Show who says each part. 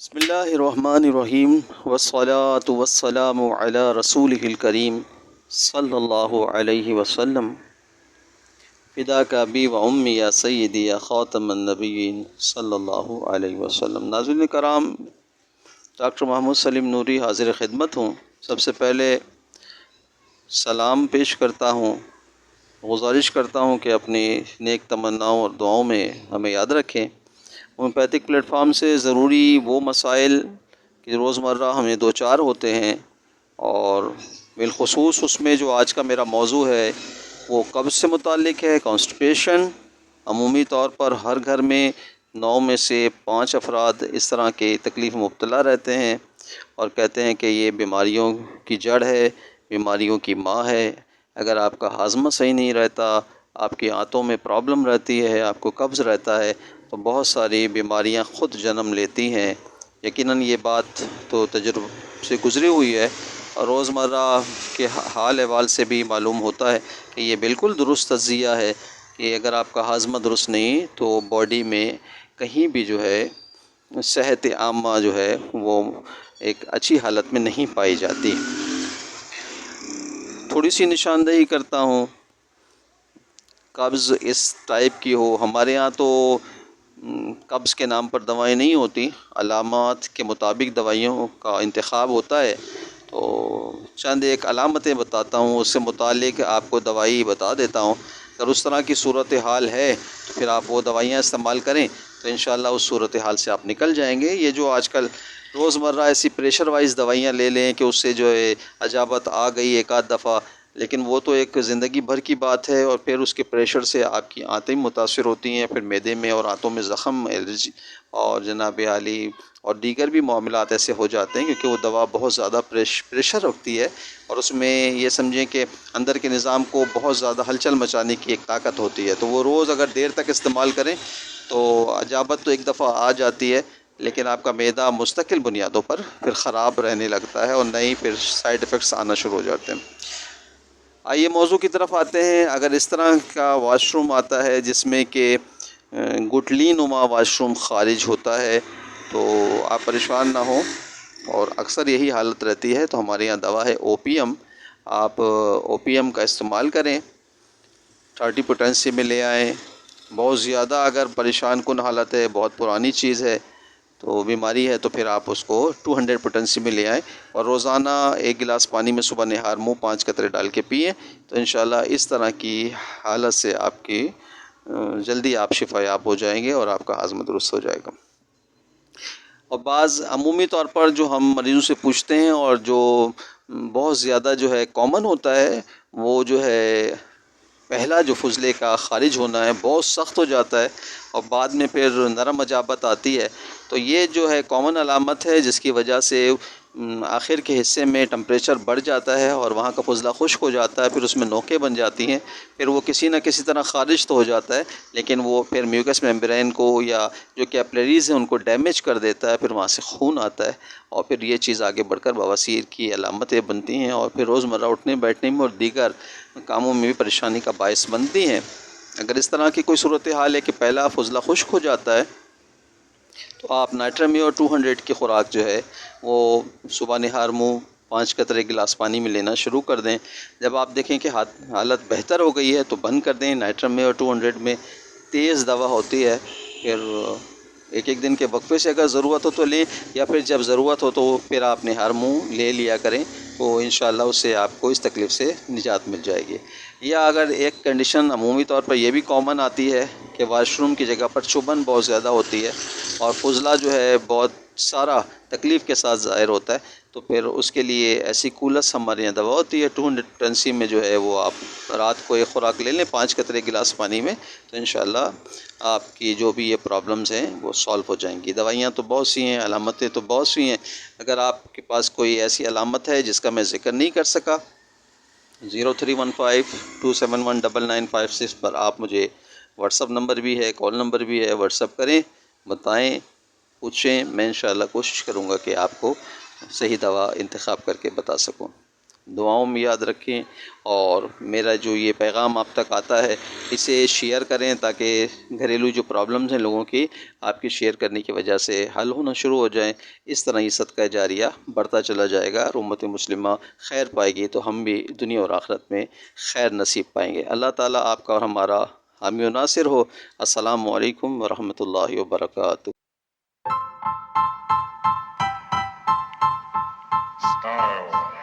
Speaker 1: بسم اللہ الرحمن الرحیم والصلاة والسلام علی رسولہ الکریم صلی اللہ علیہ وسلم فداک ابی و امی یا سیدی یا خاتم النبیین صلی اللہ علیہ وسلم۔ ناظرین کرام، ڈاکٹر محمود سلیم نوری حاضر خدمت ہوں۔ سب سے پہلے سلام پیش کرتا ہوں، گزارش کرتا ہوں کہ اپنی نیک تمناؤں اور دعاؤں میں ہمیں یاد رکھیں۔ ہومیوپیتھک پلیٹ فارم سے ضروری وہ مسائل کہ روزمرہ ہمیں دو چار ہوتے ہیں، اور بالخصوص اس میں جو آج کا میرا موضوع ہے وہ قبض سے متعلق ہے، کانسٹیپیشن۔ عمومی طور پر ہر گھر میں 9 میں سے 5 افراد اس طرح کے تکلیف مبتلا رہتے ہیں اور کہتے ہیں کہ یہ بیماریوں کی جڑ ہے، بیماریوں کی ماں ہے۔ اگر آپ کا ہاضمہ صحیح نہیں رہتا، آپ کی آنتوں میں پرابلم رہتی ہے، آپ کو قبض رہتا ہے، تو بہت ساری بیماریاں خود جنم لیتی ہیں۔ یقیناً یہ بات تو تجربے سے گزری ہوئی ہے، اور روزمرہ کے حال احوال سے بھی معلوم ہوتا ہے کہ یہ بالکل درست تجزیہ ہے کہ اگر آپ کا ہاضمہ درست نہیں تو باڈی میں کہیں بھی جو ہے صحت عامہ جو ہے وہ ایک اچھی حالت میں نہیں پائی جاتی۔ تھوڑی سی نشاندہی کرتا ہوں۔ قبض اس ٹائپ کی ہو، ہمارے ہاں تو قبض کے نام پر دوائیں نہیں ہوتی، علامات کے مطابق دوائیوں کا انتخاب ہوتا ہے۔ تو چند ایک علامتیں بتاتا ہوں، اس سے متعلق آپ کو دوائی بتا دیتا ہوں۔ اگر اس طرح کی صورتحال ہے تو پھر آپ وہ دوائیاں استعمال کریں تو انشاءاللہ اس صورتحال سے آپ نکل جائیں گے۔ یہ جو آج کل روزمرہ ایسی پریشر وائز دوائیاں لے لیں کہ اس سے جو ہے عجابت آ گئی ایک آدھ دفعہ، لیکن وہ تو ایک زندگی بھر کی بات ہے، اور پھر اس کے پریشر سے آپ کی آنتیں متاثر ہوتی ہیں، پھر معدے میں اور آنتوں میں زخم، الرجی اور جناب عالی اور دیگر بھی معاملات ایسے ہو جاتے ہیں، کیونکہ وہ دوا بہت زیادہ پریشر رکھتی ہے، اور اس میں یہ سمجھیں کہ اندر کے نظام کو بہت زیادہ ہلچل مچانے کی ایک طاقت ہوتی ہے۔ تو وہ روز اگر دیر تک استعمال کریں تو عجابت تو ایک دفعہ آ جاتی ہے، لیکن آپ کا معدہ مستقل بنیادوں پر پھر خراب رہنے لگتا ہے، اور نئی پھر سائیڈ ایفیکٹس آنا شروع ہو جاتے ہیں۔ آئیے موضوع کی طرف آتے ہیں۔ اگر اس طرح کا واش روم آتا ہے جس میں کہ گٹلی نما واش روم خارج ہوتا ہے تو آپ پریشان نہ ہوں، اور اکثر یہی حالت رہتی ہے، تو ہمارے یہاں دوا ہے او پی ایم۔ آپ او پی ایم کا استعمال کریں، 30 پوٹینسی میں لے آئیں۔ بہت زیادہ اگر پریشان کن حالت ہے، بہت پرانی چیز ہے تو بیماری ہے، تو پھر آپ اس کو 200 پوٹینسی میں لے آئیں، اور روزانہ 1 گلاس پانی میں صبح نہار منہ 5 قطرے ڈال کے پئیں، تو انشاءاللہ اس طرح کی حالت سے آپ کی جلدی آپ شفا یاب ہو جائیں گے اور آپ کا ہاضمہ درست ہو جائے گا۔ اور بعض عمومی طور پر جو ہم مریضوں سے پوچھتے ہیں اور جو بہت زیادہ جو ہے کامن ہوتا ہے، وہ جو ہے پہلا جو فضلے کا خارج ہونا ہے بہت سخت ہو جاتا ہے، اور بعد میں پھر نرم عجابت آتی ہے۔ تو یہ جو ہے کامن علامت ہے جس کی وجہ سے آخر کے حصے میں ٹمپریچر بڑھ جاتا ہے اور وہاں کا فضلہ خشک ہو جاتا ہے، پھر اس میں نوکیں بن جاتی ہیں، پھر وہ کسی نہ کسی طرح خارج تو ہو جاتا ہے، لیکن وہ پھر میوکس میمبرین کو یا جو کیپلریز ہیں ان کو ڈیمیج کر دیتا ہے، پھر وہاں سے خون آتا ہے، اور پھر یہ چیز آگے بڑھ کر بواسیر کی علامتیں بنتی ہیں، اور پھر روزمرہ اٹھنے بیٹھنے میں اور دیگر کاموں میں بھی پریشانی کا باعث بنتی ہیں۔ اگر اس طرح کی کوئی صورتحال ہے کہ پہلا فضلہ خشک ہو جاتا ہے تو آپ نائٹرمیور 200 کی خوراک جو ہے وہ صبح نہار منہ 5 قطرے گلاس پانی میں لینا شروع کر دیں۔ جب آپ دیکھیں کہ حالت بہتر ہو گئی ہے تو بند کر دیں۔ نائٹرمیور 200 میں تیز دوا ہوتی ہے، پھر ایک دن کے وقفے سے اگر ضرورت ہو تو لیں، یا پھر جب ضرورت ہو تو پھر آپ نہار منہ لے لیا کریں، تو انشاءاللہ اس سے آپ کو اس تکلیف سے نجات مل جائے گی۔ یا اگر ایک کنڈیشن عمومی طور پر یہ بھی کامن آتی ہے کہ واش روم کی جگہ پر چبھن بہت زیادہ ہوتی ہے اور فضلہ جو ہے بہت سارا تکلیف کے ساتھ ظاہر ہوتا ہے، تو پھر اس کے لیے ایسیکولس ہمارے یہاں دوا ہوتی ہے 200 پوٹینسی میں، جو ہے وہ آپ رات کو ایک خوراک لے لیں 5 قطرے گلاس پانی میں، تو انشاءاللہ آپ کی جو بھی یہ پرابلمز ہیں وہ سالو ہو جائیں گی۔ دوائیاں تو بہت سی ہیں، علامتیں تو بہت سی ہیں۔ اگر آپ کے پاس کوئی ایسی علامت ہے جس کا میں ذکر نہیں کر سکا، 0315271996 پر آپ مجھے واٹس اپ نمبر بھی ہے، کال نمبر بھی ہے، واٹس اپ کریں، بتائیں، پوچھیں، میں انشاءاللہ کوشش کروں گا کہ آپ کو صحیح دوا انتخاب کر کے بتا سکوں۔ دعاؤں میں یاد رکھیں، اور میرا جو یہ پیغام آپ تک آتا ہے اسے شیئر کریں تاکہ گھریلو جو پرابلمز ہیں لوگوں کی، آپ کی شیئر کرنے کی وجہ سے حل ہونا شروع ہو جائیں۔ اس طرح یہ صدقہ جاریہ بڑھتا چلا جائے گا اور امت مسلمہ خیر پائے گی، تو ہم بھی دنیا اور آخرت میں خیر نصیب پائیں گے۔ اللہ تعالیٰ آپ کا اور ہمارا حامی و ناصر ہو۔ السلام علیکم ورحمۃ اللہ وبرکاتہ۔
Speaker 2: Style.